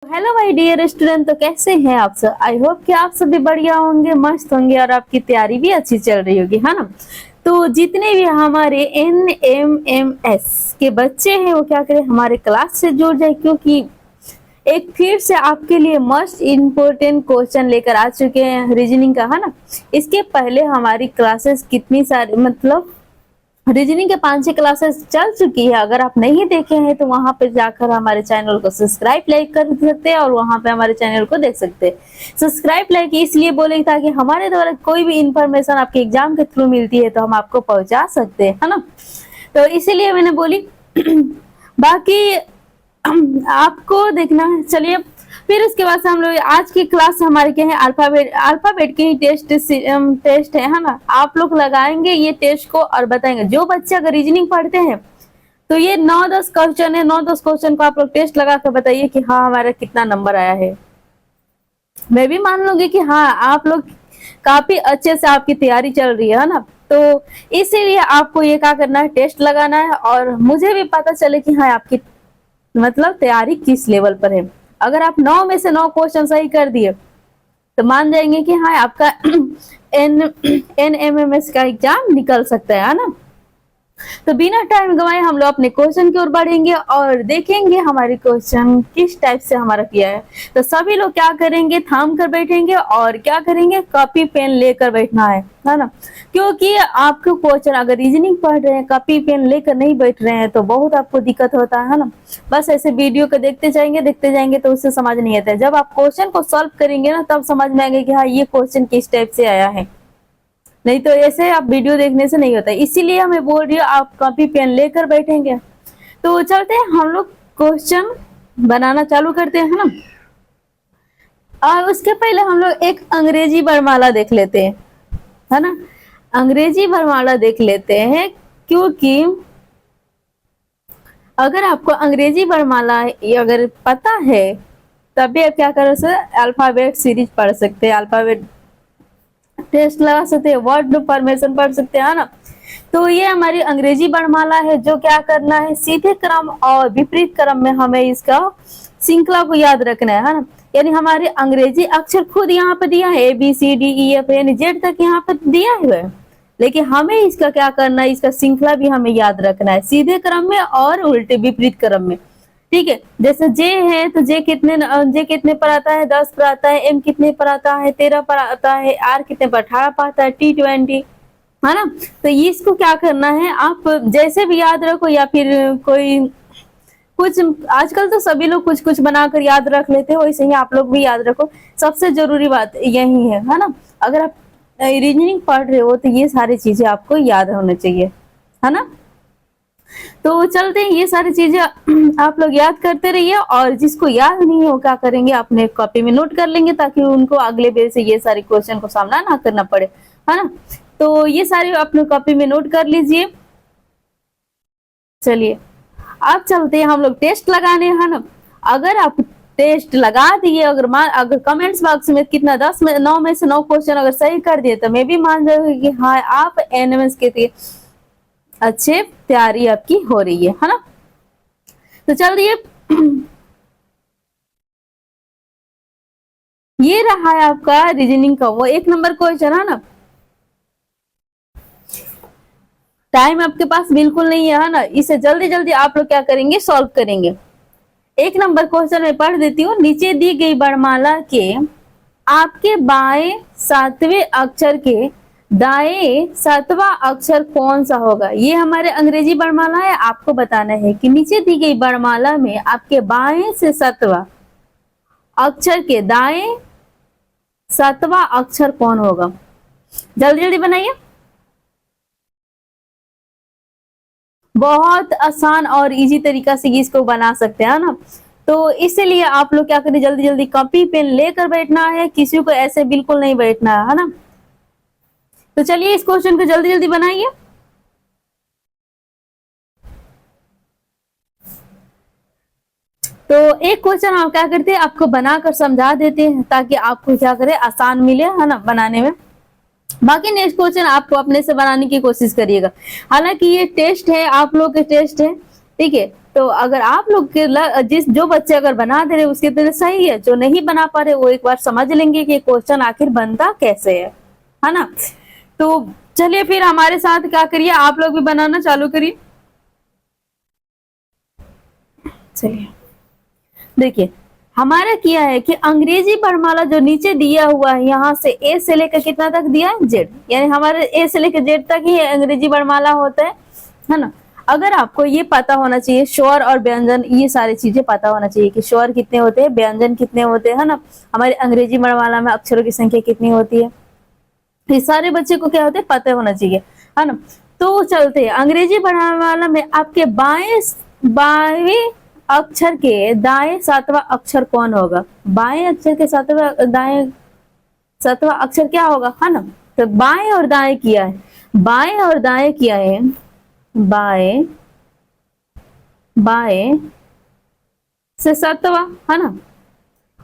Hello my dear student, तो कैसे हैं आप सब। आई होप कि आप सभी बढ़िया होंगे, मस्त होंगे और आपकी तैयारी भी अच्छी चल रही होगी, है ना। तो जितने भी हमारे NMMS के बच्चे हैं वो क्या करें, हमारे क्लास से जुड़ जाए, क्योंकि एक फिर से आपके लिए मस्ट इम्पोर्टेंट क्वेश्चन लेकर आ चुके हैं रीजनिंग का, है ना। इसके पहले हमारी क्लासेस कितनी सारी मतलब रीजनिंग के 5-6 क्लासेस चल चुकी है। अगर आप नहीं देखे हैं तो वहां पे जाकर हमारे चैनल को सब्सक्राइब लाइक कर सकते हैं और वहां पे हमारे चैनल को देख सकते हैं। सब्सक्राइब लाइक इसलिए बोले ताकि हमारे द्वारा कोई भी इंफॉर्मेशन आपके एग्जाम के थ्रू मिलती है तो हम आपको पहुंचा सकते हैं, है ना। तो इसीलिए मैंने बोली बाकी आपको देखना है। चलिए फिर उसके बाद से हम लोग आज की क्लास हमारे क्या है, अल्फाबेट के ही टेस्ट है ना। आप लोग लगाएंगे ये टेस्ट को और बताएंगे। जो बच्चे अगर रीजनिंग पढ़ते हैं तो ये 9-10 क्वेश्चन है, 9-10 क्वेश्चन को आप लोग टेस्ट लगा कर बताइए कि हाँ हमारा कितना नंबर आया है। मैं भी मान लूंगी कि हाँ आप लोग काफी अच्छे से आपकी तैयारी चल रही है ना। तो इसीलिए आपको ये क्या करना है, टेस्ट लगाना है और मुझे भी पता चले कि हाँ आपकी मतलब तैयारी किस लेवल पर है। अगर आप 9 में से 9 क्वेश्चन सही कर दिए तो मान जाएंगे कि हाँ आपका NMMS का एग्जाम निकल सकता है ना। तो बिना टाइम गवाए हम लोग अपने क्वेश्चन की ओर बढ़ेंगे और देखेंगे हमारे क्वेश्चन किस टाइप से हमारा किया है। तो सभी लोग क्या करेंगे, थाम कर बैठेंगे और क्या करेंगे, कॉपी पेन लेकर बैठना है ना। क्योंकि आपको क्वेश्चन अगर रीजनिंग पढ़ रहे हैं कॉपी पेन लेकर नहीं बैठ रहे हैं तो बहुत आपको दिक्कत होता है ना। बस ऐसे वीडियो को देखते जाएंगे तो उससे समझ नहीं आता है। जब आप क्वेश्चन को सॉल्व करेंगे ना तब समझ में आएगा कि हाँ ये क्वेश्चन किस टाइप से आया है। नहीं तो ऐसे आप वीडियो देखने से नहीं होता। इसीलिए हमें बोल रही हूँ आप कॉपी पेन लेकर बैठेंगे। तो चलते हैं हम लोग क्वेश्चन बनाना चालू करते हैं, है ना। और उसके पहले हम लोग एक अंग्रेजी वर्णमाला देख लेते हैं, है ना। अंग्रेजी वर्णमाला देख लेते हैं क्योंकि अगर आपको अंग्रेजी वर्णमाला अगर पता है तभी आप क्या कर सकते, अल्फाबेट सीरीज पढ़ सकते हैं, अल्फाबेट टेस्ट लगा सकते हैं, वर्ड फॉर्मेशन पढ़ सकते हैं ना। तो ये हमारी अंग्रेजी वर्णमाला है। जो क्या करना है, सीधे क्रम और विपरीत क्रम में हमें इसका श्रृंखला को याद रखना है ना। यानी हमारे अंग्रेजी अक्षर खुद यहाँ पे दिया है ABCDEF यानी Z तक यहाँ पे दिया है, लेकिन हमें इसका क्या करना है, इसका श्रृंखला भी हमें याद रखना है, सीधे क्रम में और उल्टे विपरीत क्रम में। ठीक है, जैसे जे है तो जे कितने पर आता है, 10 पर आता है। M कितने पर आता है, 13 पर आता है। R कितने पर, 18 पर आता है। T20, है ना। तो इसको क्या करना है, आप जैसे भी याद रखो या फिर कोई कुछ, आजकल तो सभी लोग कुछ कुछ बनाकर याद रख लेते हो, वैसे ही आप लोग भी याद रखो। सबसे जरूरी बात यही है ना। अगर आप रीजनिंग पढ़ रहे हो तो ये सारी चीजें आपको याद होना चाहिए, है ना। तो चलते हैं, ये सारी चीजें आप लोग याद करते रहिए और जिसको याद नहीं हो क्या करेंगे, अपने कॉपी में नोट कर लेंगे ताकि उनको अगले बेर से ये सारे क्वेश्चन को सामना ना करना पड़े, है ना। तो ये सारे अपने कॉपी में नोट कर लीजिए। चलिए अब चलते हैं हम लोग टेस्ट लगाने, है ना। अगर आप टेस्ट लगा दिए, अगर कमेंट्स बॉक्स में कितना 9 में से 9 क्वेश्चन अगर सही कर दिए तो मैं भी मान जाऊंगी कि हाँ आप NMS के अच्छे तैयारी आपकी हो रही है ना। तो चलिए ये रहा है आपका रीजनिंग का वो 1 नंबर क्वेश्चन, है ना। टाइम आपके पास बिल्कुल नहीं है ना। इसे जल्दी जल्दी आप लोग क्या करेंगे, सॉल्व करेंगे। 1 नंबर क्वेश्चन में पढ़ देती हूँ। नीचे दी गई वर्णमाला के आपके बाएं 7वें अक्षर के दाएं 7वां अक्षर कौन सा होगा। ये हमारे अंग्रेजी वर्णमाला है। आपको बताना है कि नीचे दी गई वर्णमाला में आपके बाएं से 7वां अक्षर के दाएं 7वां अक्षर कौन होगा। जल्दी जल्दी बनाइए। बहुत आसान और इजी तरीका से इसको बना सकते हैं ना। तो इसलिए आप लोग क्या करें, जल्दी जल्दी कॉपी पेन लेकर बैठना है, किसी को ऐसे बिल्कुल नहीं बैठना है ना। तो चलिए इस क्वेश्चन को जल्दी जल्दी बनाइए। तो एक क्वेश्चन आप क्या करते हैं, आपको बनाकर समझा देते हैं ताकि आपको क्या करे, आसान मिले, है ना, बनाने में। बाकी नेक्स्ट क्वेश्चन आपको अपने से बनाने की कोशिश करिएगा। हालांकि ये टेस्ट है, आप लोग के टेस्ट है, ठीक है। तो अगर आप लोग के जिस जो बच्चे अगर बना दे रहे उसके लिए सही है, जो नहीं बना पा रहे वो एक बार समझ लेंगे कि क्वेश्चन आखिर बनता कैसे है ना। तो चलिए फिर हमारे साथ क्या करिए, आप लोग भी बनाना चालू करिए। चलिए देखिए, हमारा किया है कि अंग्रेजी वर्णमाला जो नीचे दिया हुआ है यहाँ से ए से लेकर कितना तक दिया है, जेड, यानी हमारे ए से लेकर जेड तक ही अंग्रेजी वर्णमाला होता है ना। अगर आपको ये पता होना चाहिए स्वर और व्यंजन, ये सारी चीजें पता होना चाहिए कि स्वर कितने होते हैं, व्यंजन कितने होते हैं ना, हमारी अंग्रेजी वर्णमाला में अक्षरों की संख्या कितनी होती है, ये सारे बच्चे को क्या होते हैं पता होना चाहिए, है ना। तो चलते हैं अंग्रेजी वर्णमाला में आपके बाएं अक्षर के दाएं सातवां अक्षर कौन होगा, बाएं अक्षर के दाएं सातवां अक्षर क्या होगा, है ना। तो बाएं और दाएं किया है, बाएं और दाएं किया है, बाएं बाएं से सातवां, है ना,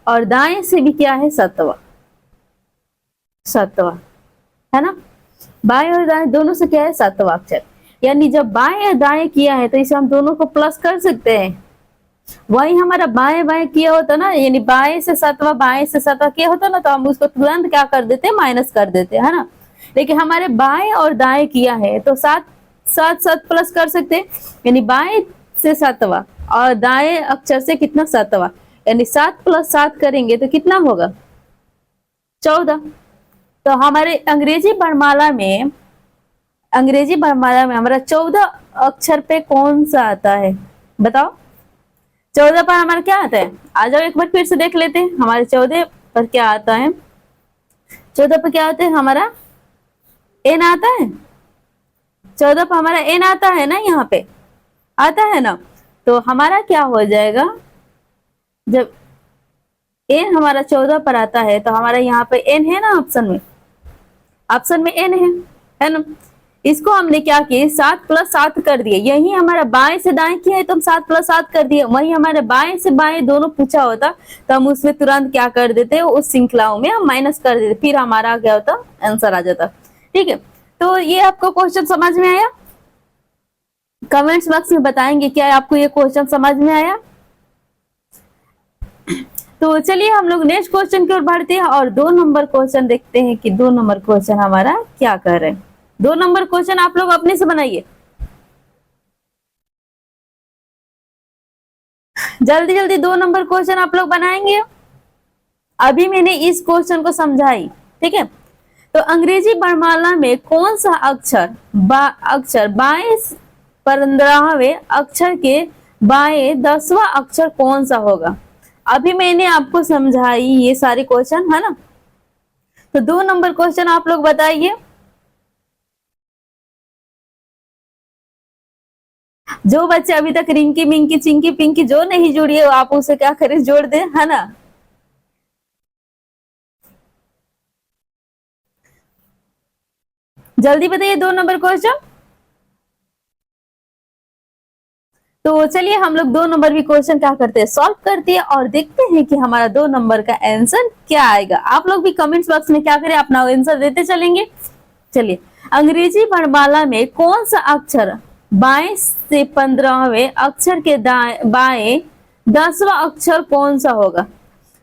और दाएं से भी क्या है सातवां, है ना। बाएं और दाएं दोनों से क्या है सातवां अक्षर, यानी जब बाएं और दाएं किया है तो इसे हम दोनों को प्लस कर सकते हैं। वही हमारा बाएं बाएं किया होता ना, यानी बाएं से सातवां किया होता ना, तो हम उसको तुरंत क्या कर देते, माइनस कर देते, है ना। लेकिन हमारे बाएं और दाएं किया है तो सात प्लस कर सकते, यानी बाएं से सातवां और दाएं अक्षर से कितना सातवां, यानी 7 + 7 करेंगे तो कितना होगा 14। तो हमारे अंग्रेजी वर्णमाला में हमारा 14 अक्षर पे कौन सा आता है बताओ, 14 पर हमारा क्या आता है, आ जाओ एक बार फिर से देख लेते हैं हमारे 14 पर क्या आता है। 14 पर क्या आता है हमारा एन आता है, 14 पर हमारा एन आता है ना, यहाँ पे आता है ना। तो हमारा क्या हो जाएगा, जब एन हमारा 14 पर आता है तो हमारा यहाँ पे एन है ना, ऑप्शन में एन है ना। इसको हमने क्या किया 7 + 7 कर दिए, यही हमारा बाएं से दाएं किया है तो हम 7 + 7 कर दिए, वही हमारे बाएं से बाएं दोनों पूछा होता तो हम उसमें तुरंत क्या कर देते, उस श्रृंखलाओं में हम माइनस कर देते, फिर हमारा क्या होता आंसर आ जाता। ठीक है, तो ये आपको क्वेश्चन समझ में आया, कमेंट्स बॉक्स में बताएंगे क्या आपको ये क्वेश्चन समझ में आया। तो चलिए हम लोग नेक्स्ट क्वेश्चन की ओर बढ़ते हैं और 2 नंबर क्वेश्चन देखते हैं कि 2 नंबर क्वेश्चन हमारा क्या कर रहे हैं। 2 नंबर क्वेश्चन आप लोग अपने से बनाइए, जल्दी जल्दी 2 नंबर क्वेश्चन आप लोग बनाएंगे। अभी मैंने इस क्वेश्चन को समझाई, ठीक है। तो अंग्रेजी वर्णमाला में कौन सा अक्षर बाएं 15वें अक्षर के बाएं 10वां अक्षर कौन सा होगा, अभी मैंने आपको समझाई ये सारे क्वेश्चन, है ना। तो 2 नंबर क्वेश्चन आप लोग बताइए, जो बच्चे अभी तक रिंकी मिंकी चिंकी पिंकी जो नहीं जुड़ी है आप उसे क्या करें जोड़ दे, है ना। जल्दी बताइए 2 नंबर क्वेश्चन। तो चलिए हम लोग 2 नंबर भी क्वेश्चन क्या करते हैं सॉल्व करते हैं और देखते हैं कि हमारा 2 नंबर का आंसर क्या आएगा। आप लोग भी कमेंट्स बॉक्स में क्या करें अपना आंसर देते चलेंगे। चलिए अंग्रेजी वर्णमाला में कौन सा अक्षर बाएं से 15वें अक्षर के बाएं 10वां अक्षर कौन सा होगा।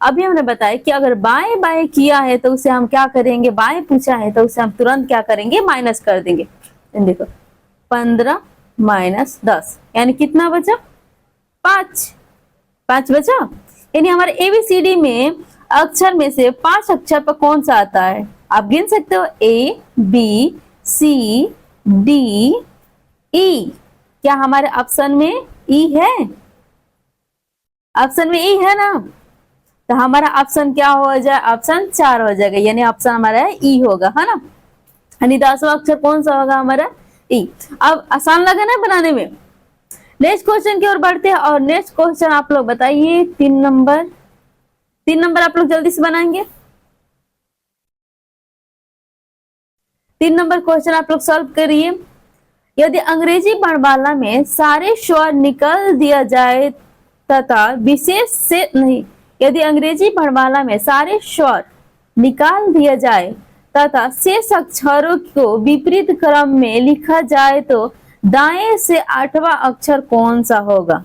अभी हमने बताया कि अगर बाएं बाएं किया है तो उसे हम क्या करेंगे, बाएं पूछा है तो उसे हम तुरंत क्या करेंगे माइनस कर देंगे। देखो 15 - 10 यानी कितना बचा 5 बचा, यानी हमारे एबीसीडी में अक्षर में से 5 अक्षर पर कौन सा आता है आप गिन सकते हो, ए बी सी डी ई। क्या हमारे ऑप्शन में ई है, ऑप्शन में ई है ना, तो हमारा ऑप्शन क्या हो जाए, ऑप्शन 4 हो जाएगा, यानी ऑप्शन हमारा ई होगा, है ना। यानी 10वां अक्षर कौन सा होगा हमारा ई। अब आसान लगा ना बनाने में। नेक्स्ट क्वेश्चन की ओर बढ़ते हैं और नेक्स्ट क्वेश्चन आप लोग बताइए 3 नंबर आप लोग जल्दी से बनाएंगे। 3 नंबर क्वेश्चन आप लोग सॉल्व करिए। यदि अंग्रेजी वर्णमाला में सारे स्वर निकाल दिया जाए तथा विशेष से नहीं, यदि अंग्रेजी वर्णमाला में सारे स्वर निकाल दिया जाए तथा शेष अक्षरों को विपरीत क्रम में लिखा जाए तो दाएं से 8वां अक्षर कौन सा होगा।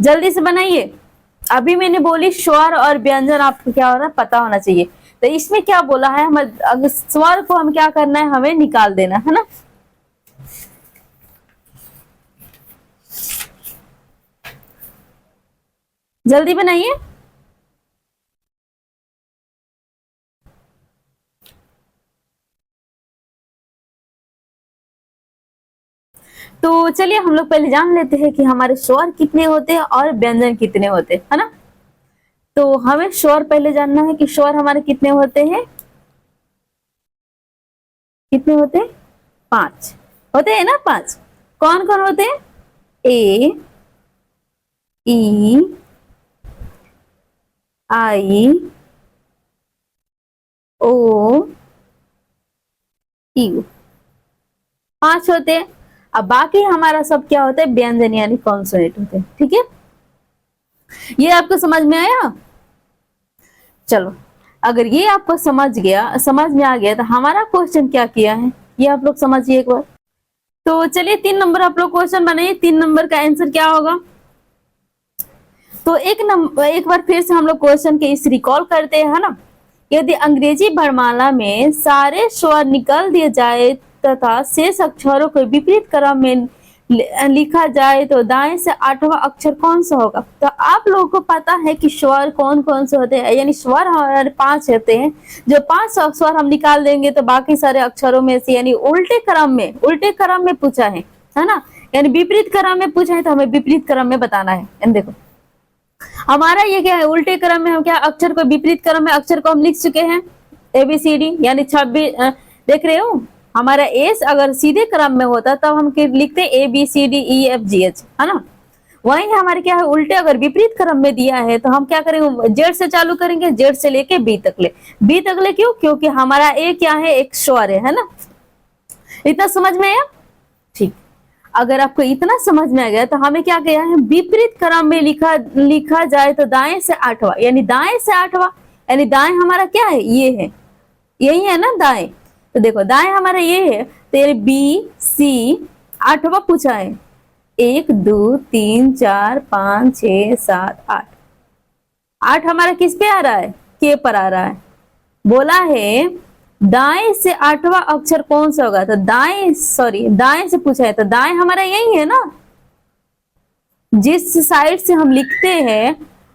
जल्दी से बनाइए। अभी मैंने बोली स्वर और व्यंजन आपको क्या हो रहा है पता होना चाहिए। तो इसमें क्या बोला है, हम अगर स्वर को हम क्या करना है, हमें निकाल देना है ना। जल्दी बनाइए। तो चलिए हम लोग पहले जान लेते हैं कि हमारे स्वर कितने होते हैं और व्यंजन कितने होते हैं, है ना। तो हमें स्वर पहले जानना है कि स्वर हमारे कितने होते हैं, कितने होते हैं, 5 होते हैं ना, 5। कौन कौन होते हैं, ए, ई, आई, ओ, यू, 5 होते हैं। अब बाकी हमारा सब क्या होता है, व्यंजन यानी कॉन्सोनेंट होते हैं। ठीक है, ये आपको समझ में आया। चलो, अगर ये आपको समझ में आ गया तो हमारा क्वेश्चन क्या किया है ये आप लोग समझिए एक बार। तो चलिए 3 नंबर आप लोग क्वेश्चन बनाइए। 3 नंबर का आंसर क्या होगा। तो एक बार फिर से हम लोग क्वेश्चन के इस रिकॉल करते हैं, है ना। यदि अंग्रेजी वर्णमाला में सारे स्वर निकाल दिए जाए तथा शेष अक्षरों को विपरीत क्रम में लिखा जाए तो दाएं से 8वां अक्षर कौन सा होगा। तो आप लोगों को पता है कि स्वर कौन कौन से होते हैं, यानी स्वर हमारे 5 होते हैं। जो 5 स्वर हम निकाल देंगे तो बाकी सारे अक्षरों में से, यानी उल्टे क्रम में पूछा है ना। यानी विपरीत क्रम में पूछा है तो हमें विपरीत क्रम में बताना है। देखो हमारा ये क्या है, उल्टे क्रम में हम क्या अक्षर को, विपरीत क्रम में अक्षर को हम लिख चुके हैं ABCD, यानी 26। देख रहे हो, हमारा एस अगर सीधे क्रम में होता तब हम लिखते ABCDEFGH, है ना। वही हमारे क्या है, उल्टे अगर विपरीत क्रम में दिया है तो हम क्या करेंगे, जेड से चालू करेंगे, जेड से लेके बी तक ले क्यों, क्योंकि हमारा ए क्या है, एक स्वर है ना। इतना समझ में आया, ठीक। अगर आपको इतना समझ में आ गया तो हमें क्या किया है, विपरीत क्रम में लिखा जाए तो दाएं से 8वां, यानी दाएं से 8वां, यानी दाएं हमारा क्या है, ये है, यही है ना दाएं। तो देखो दाएं हमारा ये है, तो ये BC 8वां पूछा है, 1 2 3 4 5 6 7 8। 8 हमारा किस पे आ रहा है, के पर आ रहा है। बोला है दाएं से 8वां अक्षर कौन सा होगा, तो दाएं से पूछा है तो दाएं हमारा यही है ना, जिस साइड से हम लिखते हैं,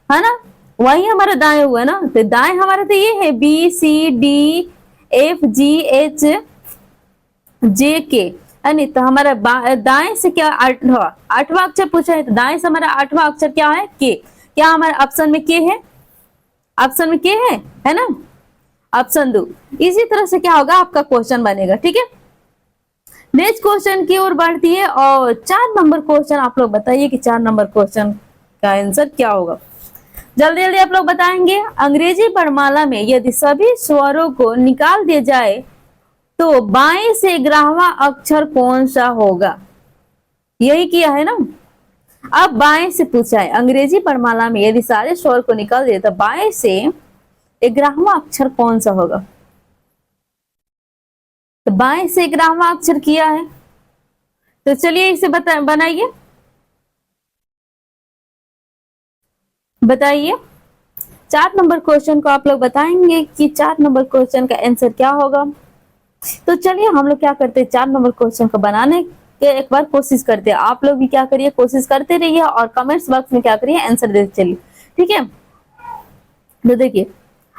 है ना, वही हमारा दाएं हुआ ना। तो दाएं हमारा तो ये है BCDFGHJK, है नहीं। तो हमारा दाएं से क्या, 8वां अक्षर पूछा है तो दाएं से हमारा 8वां अक्षर क्या है, के। क्या हमारे ऑप्शन में के है, ऑप्शन में के है ना, ऑप्शन 2। इसी तरह से क्या होगा, आपका क्वेश्चन बनेगा। ठीक है, नेक्स्ट क्वेश्चन की ओर बढ़ती है और 4 नंबर क्वेश्चन आप लोग बताइए कि 4 नंबर क्वेश्चन का आंसर क्या होगा। जल्दी जल्दी आप लोग बताएंगे। अंग्रेजी वर्णमाला में यदि सभी स्वरों को निकाल दिया जाए तो बाएं से 11वां अक्षर कौन सा होगा, यही किया है ना। अब बाएं से पूछा है, अंग्रेजी वर्णमाला में यदि सारे स्वर को निकाल दिए तो बाएं से 11वां अक्षर कौन सा होगा। तो बाएं से 11वां अक्षर किया है, तो चलिए इसे बनाइए, बताइए। 4 नंबर क्वेश्चन को आप लोग बताएंगे कि 4 नंबर क्वेश्चन का आंसर क्या होगा। तो चलिए हम लोग क्या करते हैं, 4 नंबर क्वेश्चन को बनाने के एक बार कोशिश करते हैं। आप लोग भी क्या करिए, कोशिश करते रहिए और कमेंट्स बॉक्स में क्या करिए, आंसर देते चलिए। ठीक है, तो देखिए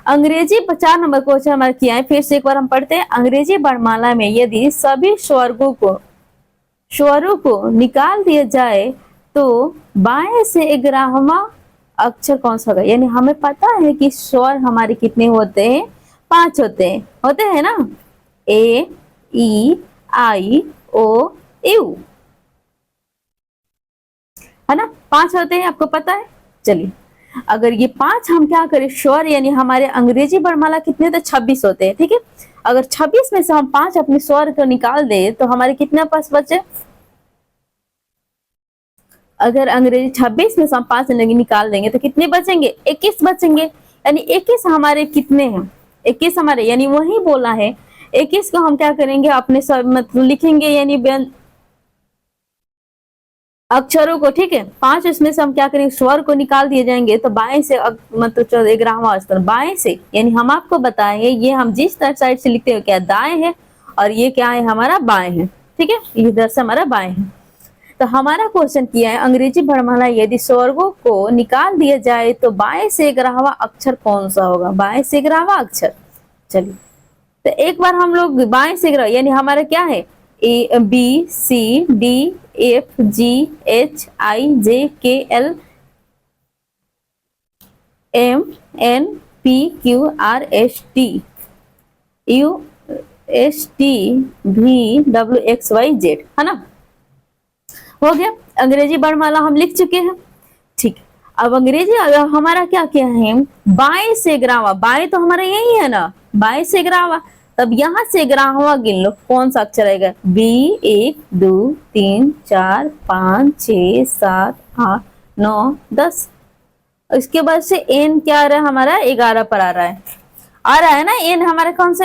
अंग्रेजी 4 नंबर क्वेश्चन हमारा किया है, फिर से एक बार हम पढ़ते हैं। अंग्रेजी वर्णमाला में यदि सभी स्वरों को निकाल दिया जाए तो बाएं से 11वां अक्षर कौन सा होगा। यानी हमें पता है कि स्वर हमारे कितने होते हैं, 5 होते हैं ना, AEIOU, है ना, 5 होते हैं, आपको पता है। चलिए अगर ये 5 हम क्या करें, स्वर यानी हमारे अंग्रेजी वर्णमाला कितने थे, 26 होते हैं। ठीक है, अगर 26 में से हम 5 अपने स्वर को निकाल दे तो हमारे कितने पास बचे, अगर अंग्रेजी 26 में से हम 5 निकाल देंगे तो कितने बचेंगे, 21 बचेंगे। यानी 21 हमारे कितने हैं, 21 हमारे, यानी वही बोला है 21 को हम क्या करेंगे, अपने मतलब लिखेंगे, यानी अक्षरों को, ठीक है। 5 इसमें से हम क्या करेंगे, स्वर को निकाल दिए जाएंगे। तो बाएं से मतलब 11वां अक्षर बाएं से, यानी हम आपको बताएंगे ये हम जिस साइड से लिखते हैं क्या दाएं है, और ये क्या है हमारा बाएं है, ठीक है, इधर से हमारा बाएं है। तो हमारा क्वेश्चन किया है अंग्रेजी वर्णमाला यदि स्वर्गों को निकाल दिया जाए तो बाएं से 11वां अक्षर कौन सा होगा, बाएं से 11वां अक्षर। चलिए तो एक बार हम लोग बाएं से 11, यानी हमारा क्या है A B C D F G H I J K L M N P Q R S T U S T V W X Y Z, है ना। हो गया, अंग्रेजी वर्णमाला हम लिख चुके हैं, ठीक। अब अंग्रेजी हमारा क्या क्या है, बाएं से 11वां, बाएं तो हमारा यही है ना, बाएं से 11वां। तब यहाँ से 11वां गिन लो कौन सा अक्षर आएगा, बी 1 2 3 4 5 6 7 8 9 10। इसके बाद से एन क्या आ रहा है हमारा 11 पर आ रहा है ना, एन हमारे कौन से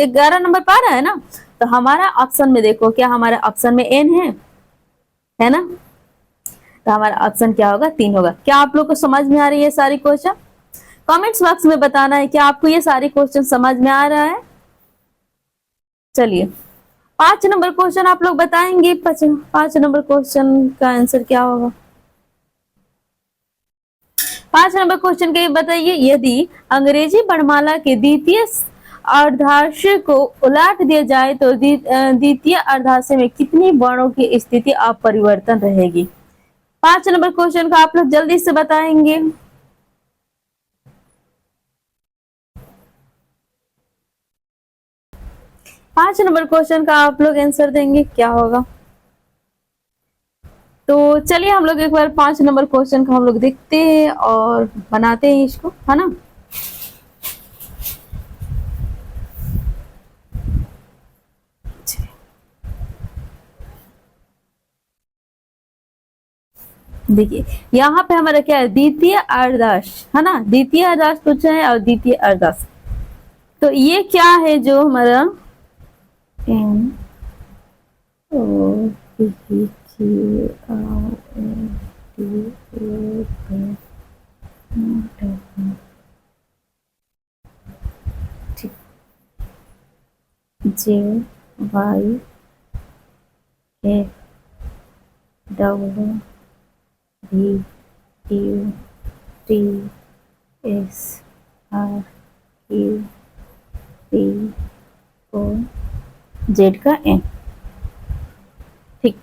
11 नंबर पर आ रहा है ना। तो हमारा ऑप्शन में देखो क्या हमारे ऑप्शन में एन है ना। तो हमारा ऑप्शन क्या होगा 3 होगा। क्या आप लोग को समझ में आ रही है सारी क्वेश्चन, कमेंट्स बॉक्स में बताना है क्या आपको ये सारी क्वेश्चन समझ में आ रहा है। चलिए 5 नंबर क्वेश्चन आप लोग बताएंगे, 5 नंबर क्वेश्चन का आंसर क्या होगा। 5 नंबर क्वेश्चन के बताइए, यदि अंग्रेजी वर्णमाला के द्वितीय अर्धाक्षर को उलट दिया जाए तो द्वितीय अर्धाक्षर में कितनी वर्णों की स्थिति अपरिवर्तन रहेगी। 5 नंबर क्वेश्चन का आप लोग जल्दी से बताएंगे। पांच नंबर क्वेश्चन का आप लोग आंसर देंगे क्या होगा। तो चलिए हम लोग एक बार 5 नंबर क्वेश्चन का हम लोग देखते हैं और बनाते हैं इसको, है ना। देखिए यहाँ पे हमारा क्या है, द्वितीय अर्धाश, है ना, द्वितीय अर्धाश पूछा है और द्वितीय अर्धाश। तो ये क्या है जो हमारा N O P Q R S T J Y F W V U T S R Q P O Z का एन, ठीक।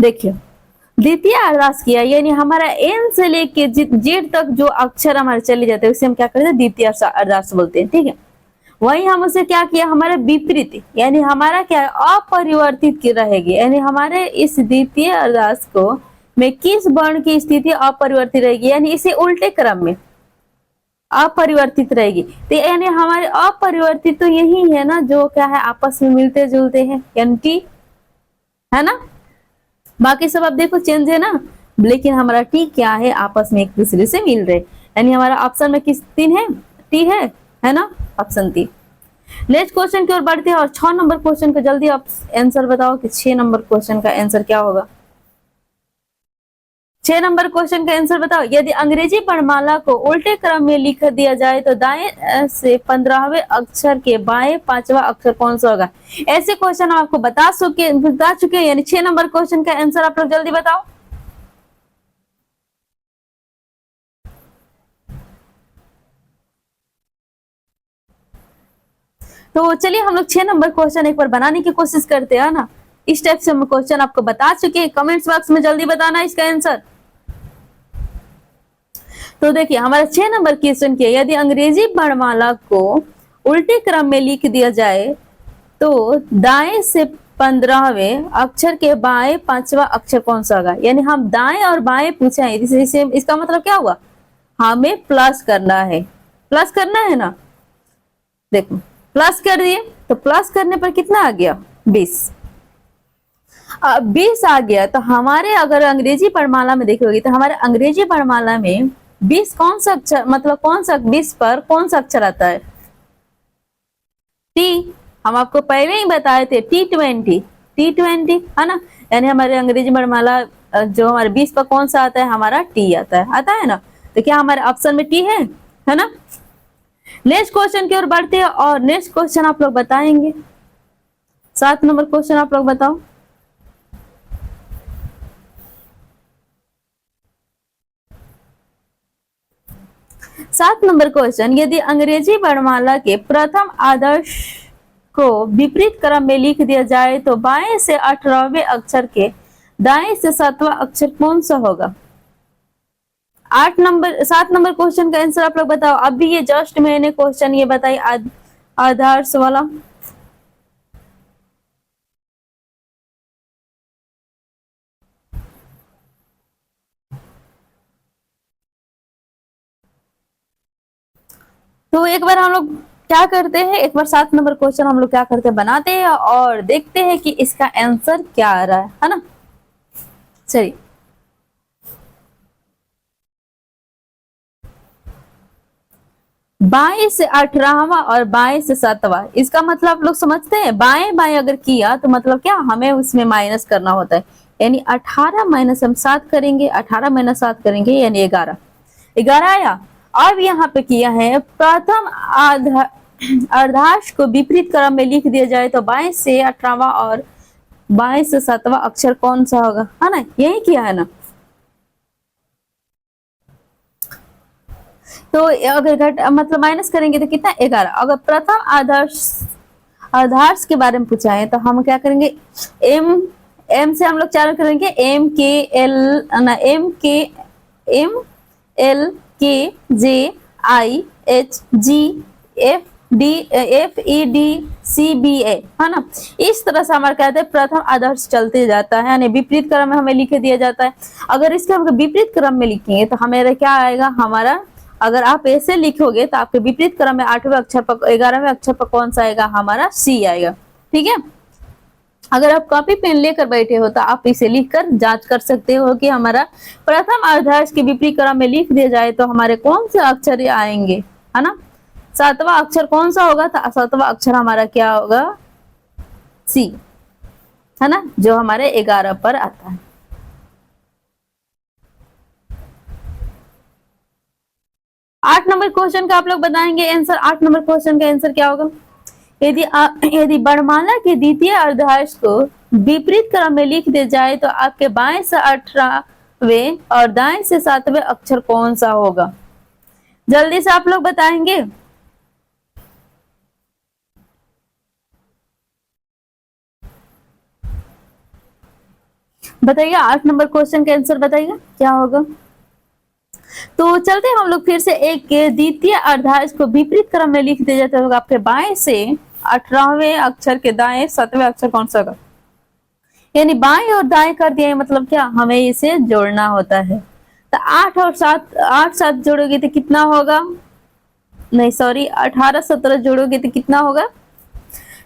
देखिए द्वितीय अर्धाश किया, यानी हमारा एन से लेके जेड तक जो अक्षर हमारे चले जाते हैं उसे हम क्या करते हैं द्वितीय अर्धाश बोलते हैं, ठीक है। वही हम उसे क्या किया, हमारा विपरीत, यानी हमारा क्या अपरिवर्तित की रहेगी, यानी हमारे इस द्वितीय अर्धाश को में किस वर्ण की स्थिति अपरिवर्तित रहेगी, यानी इसे उल्टे क्रम में अपरिवर्तित रहेगी। तो यानी हमारे अपरिवर्तित तो यही है ना जो क्या है आपस में मिलते जुलते हैं, यानी टी, है ना। बाकी सब आप देखो चेंज है ना, लेकिन हमारा टी क्या है आपस में एक दूसरे से मिल रहे, यानी हमारा ऑप्शन में किस 3 है, टी है ना, ऑप्शन 3। नेक्स्ट क्वेश्चन की ओर बढ़ते हैं और 6 नंबर क्वेश्चन का जल्दी आप आंसर बताओ कि 6 नंबर क्वेश्चन का आंसर क्या होगा। 6 नंबर क्वेश्चन का आंसर बताओ, यदि अंग्रेजी वर्णमाला को उल्टे क्रम में लिख दिया जाए तो दाएं से 15वें अक्षर के बाएं 5वां अक्षर कौन सा होगा। ऐसे क्वेश्चन हम आपको बता चुके हैं, यानी 6 नंबर क्वेश्चन का आंसर आप लोग जल्दी बताओ। तो चलिए हम लोग 6 नंबर क्वेश्चन एक बार बनाने की कोशिश करते हैं ना। इस टाइप से हम क्वेश्चन आपको बता चुके हैं, कमेंट्स बॉक्स में जल्दी बताना इसका आंसर। तो देखिए हमारा 6 नंबर क्वेश्चन किया, यदि अंग्रेजी वर्णमाला को उल्टे क्रम में लिख दिया जाए तो दाएं से 15वें अक्षर के बाएं 5वां अक्षर कौन सा होगा। यानी हम दाएं और बाएं पूछे हैं, इसका मतलब क्या हुआ, हमें प्लस करना है, प्लस करना है ना। देखो प्लस कर दिए तो प्लस करने पर कितना आ गया 20, 20 आ गया। तो हमारे अगर अंग्रेजी वर्णमाला में देखोगे तो हमारे अंग्रेजी वर्णमाला में 20 कौन सा अक्षर, मतलब कौन सा 20 पर कौन सा अक्षर आता है, टी। हम आपको पहले ही बताए थे T20, T20, है ना। यानी हमारे अंग्रेजी वर्णमाला जो हमारे 20 पर कौन सा आता है, हमारा टी आता है ना। तो क्या हमारे ऑप्शन में टी है ना। नेक्स्ट क्वेश्चन की ओर बढ़ते हैं और नेक्स्ट क्वेश्चन आप लोग बताएंगे। 7 नंबर क्वेश्चन आप लोग बताओ। 7 नंबर क्वेश्चन, यदि अंग्रेजी वर्णमाला के प्रथम आदर्श को विपरीत क्रम में लिख दिया जाए तो बाएं से 18वें अक्षर के दाएं से 7वां अक्षर कौन सा होगा। 7 नंबर क्वेश्चन का आंसर आप लोग बताओ। अभी ये जस्ट मैंने क्वेश्चन ये बताई आदर्श वाला। तो एक बार हम लोग क्या करते हैं, एक बार 7 नंबर क्वेश्चन हम लोग क्या करते हैं, बनाते हैं और देखते हैं कि इसका आंसर क्या आ रहा है ना। चलिए, बाएं से 18वां और बाएं से 7वां, इसका मतलब आप लोग समझते हैं। बाएं बाएं अगर किया तो मतलब क्या, हमें उसमें माइनस करना होता है। यानी 18 माइनस हम 7 करेंगे, 18 माइनस 7 करेंगे यानी 11। 11 आया। अब यहाँ पे किया है प्रथम अर्धांश को विपरीत क्रम में लिख दिया जाए तो बाएं से 18वां और बाएं से 7वां अक्षर कौन सा होगा, है ना। यही किया है ना। तो अगर घट मतलब माइनस करेंगे तो कितना, 11। अगर प्रथम आदर्श के बारे में पूछा है तो हम क्या करेंगे, एम से हम लोग चालू करेंगे। M K L K J I H G F E D C B A, है ना। इस तरह से हमारा कहते हैं प्रथम आदर्श चलते जाता है, यानी विपरीत क्रम में हमें लिखे दिया जाता है। अगर इसके हम विपरीत क्रम में लिखेंगे तो हमारा क्या आएगा, हमारा अगर आप ऐसे लिखोगे तो आपके विपरीत क्रम में 8वें अक्षर पर 11वें अक्षर पर कौन सा आएगा, हमारा सी आएगा। ठीक है। अगर आप कॉपी पेन लेकर बैठे हो तो आप इसे लिखकर जांच कर सकते हो कि हमारा प्रथम अर्धांश के विपरीत क्रम में लिख दिया जाए तो हमारे कौन से अक्षर आएंगे, है ना। 7वां अक्षर कौन सा होगा, तो 7वां अक्षर हमारा क्या होगा, सी, है ना, जो हमारे 11 पर आता है। आठ नंबर क्वेश्चन का आप लोग बताएंगे आंसर। 8 नंबर क्वेश्चन का आंसर क्या होगा, यदि वर्णमाला के द्वितीय अर्धांश को विपरीत क्रम में लिख दिया जाए तो आपके बाएं से 18वें और दाएं से 7वें अक्षर कौन सा होगा। जल्दी से आप लोग बताएंगे। बताइए 8 नंबर क्वेश्चन का आंसर बताइए क्या होगा। तो चलते हम लोग फिर से एक द्वितीय अर्धांश को विपरीत क्रम में लिख दिया जाता है, तो आपके बाएं से 18वें अक्षर के दाएं 7वें अक्षर कौन सा होगा। यानी बाएं और दाएं कर दिया है, मतलब क्या, हमें इसे जोड़ना होता है। तो 8 और 7, 8 7 जोड़ोगे तो कितना होगा, नहीं सॉरी 18 17 जोड़ोगे तो कितना होगा,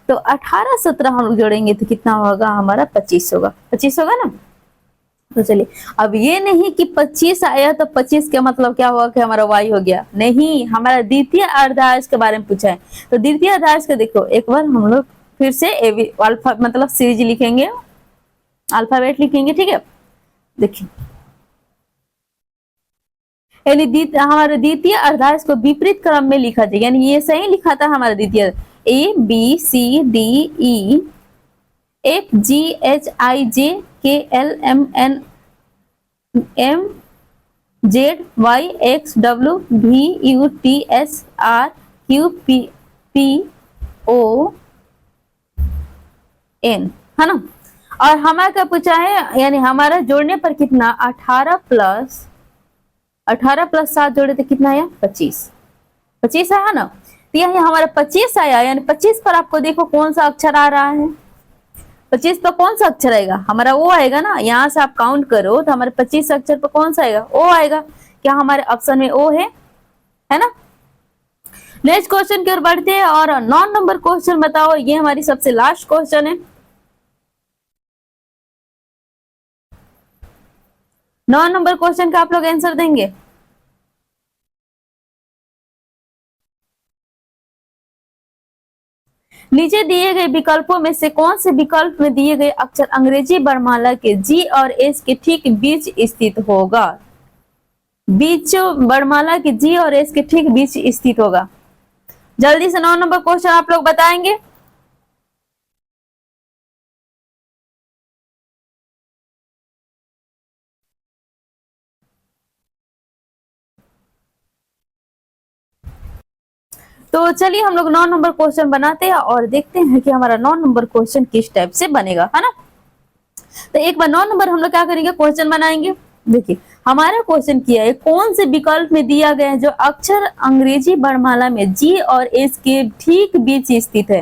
तो 18 17 हम लोग जोड़ेंगे तो कितना होगा, हमारा 25 होगा। 25 होगा ना। तो चलिए, अब ये नहीं कि 25 आया तो 25 का मतलब क्या हुआ कि हमारा वाई हो गया, नहीं, हमारा द्वितीय अर्धांश के बारे में पूछा है। तो द्वितीय अर्धांश का देखो, एक बार हम लोग फिर से अल्फा मतलब सीरीज लिखेंगे, अल्फाबेट लिखेंगे। ठीक है, देखिए, यानी हमारे द्वितीय अर्धांश को विपरीत क्रम में लिखा जाए, यानी ये सही लिखा था हमारा द्वितीय, A B C D E F G H I J K L M N M Z Y X W V U T S R Q P P O N, है ना। और हमारा क्या पूछा है, यानी हमारा जोड़ने पर कितना, 18 प्लस 7 जोड़े तो कितना आया, 25। 25 आया ना। तो यहाँ हमारा 25 आया, यानी 25 पर आपको देखो कौन सा अक्षर आ रहा है। 25 पर कौन सा अक्षर आएगा, हमारा ओ आएगा ना। यहाँ से आप काउंट करो तो हमारे 25 अक्षर पर कौन सा आएगा, ओ आएगा। क्या हमारे ऑप्शन में ओ है ना। नेक्स्ट क्वेश्चन की ओर बढ़ते हैं और 9 नंबर क्वेश्चन बताओ, ये हमारी सबसे लास्ट क्वेश्चन है। 9 नंबर क्वेश्चन का आप लोग आंसर देंगे। नीचे दिए गए विकल्पों में से कौन से विकल्प में दिए गए अक्षर अंग्रेजी वर्णमाला के जी और एस के ठीक बीच स्थित होगा? बीच वर्णमाला के जी और एस के ठीक बीच स्थित होगा। जल्दी से 9 नंबर क्वेश्चन आप लोग बताएंगे। तो चलिए हम लोग 9 नंबर क्वेश्चन बनाते हैं और देखते हैं कि हमारा 9 नंबर क्वेश्चन किस टाइप से बनेगा, है ना। तो एक बार 9 नंबर हम लोग क्या करेंगे, क्वेश्चन बनाएंगे। देखिए हमारा क्वेश्चन किया है कौन से विकल्प में दिया गया है जो अक्षर अंग्रेजी वर्णमाला में जी और एस के ठीक बीच स्थित है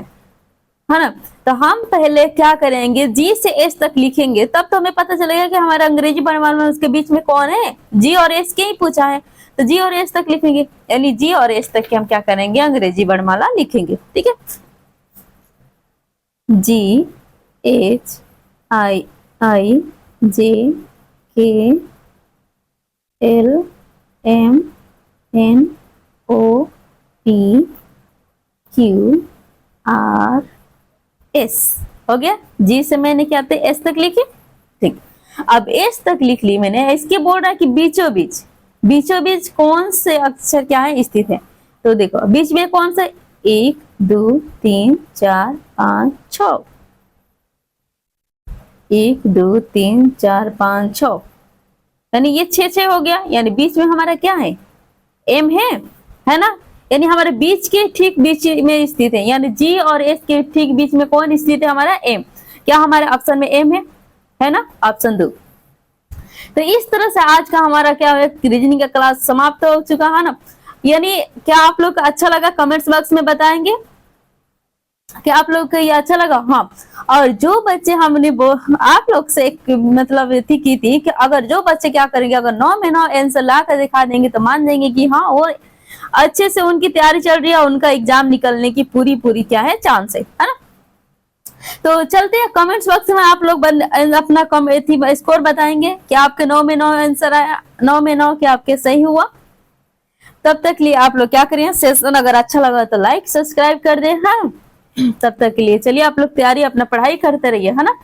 ना। तो हम पहले क्या करेंगे, जी से एस तक लिखेंगे, तब तो हमें पता चलेगा कि हमारा अंग्रेजी वर्णमाला में उसके बीच में कौन है, जी और एस के ही पूछा है। तो जी और एस तक लिखेंगे, यानी जी और एस तक के हम क्या करेंगे, अंग्रेजी वर्णमाला लिखेंगे। ठीक है, जी H I I J K L M N O P Q R S. हो गया, जी से मैंने क्या एस तक लिखी। ठीक, अब एस तक लिख ली मैंने। इसके बोल रहा है कि बीचों बीच, बीचों बीच कौन से अक्षर क्या है, स्थित है। तो देखो बीच में कौन सा, 1 2 3 4 5 6, 1 2 3 4 5 6, यानी ये 6 हो गया। यानी बीच में हमारा क्या है, एम है ना। यानी हमारे बीच के ठीक बीच में स्थित है, यानी जी और एस के ठीक बीच में कौन स्थित है, हमारा एम। क्या हमारे ऑप्शन में एम है ना, ऑप्शन 2। तो इस तरह से आज का हमारा क्या है, रीजनिंग का क्लास समाप्त हो चुका है ना। यानी क्या आप लोग को अच्छा लगा, कमेंट्स बॉक्स में बताएंगे कि आप लोग को ये अच्छा लगा। हाँ, और जो बच्चे हमने वो आप लोग से एक मतलब की थी कि अगर जो बच्चे क्या करेंगे, अगर 9 में 9 आंसर ला कर दिखा देंगे तो मान जाएंगे कि हाँ वो अच्छे से उनकी तैयारी चल रही है, उनका एग्जाम निकलने की पूरी क्या है, चांस है ना। तो चलते हैं कमेंट्स बॉक्स में, आप लोग अपना स्कोर बताएंगे कि आपके 9 में 9 आंसर आया, 9 में 9 क्या आपके सही हुआ। तब तक के लिए आप लोग क्या करिए, सेशन अगर अच्छा लगा तो लाइक सब्सक्राइब कर दें। हाँ, तब तक के लिए चलिए आप लोग तैयारी अपना पढ़ाई करते रहिए, है ना।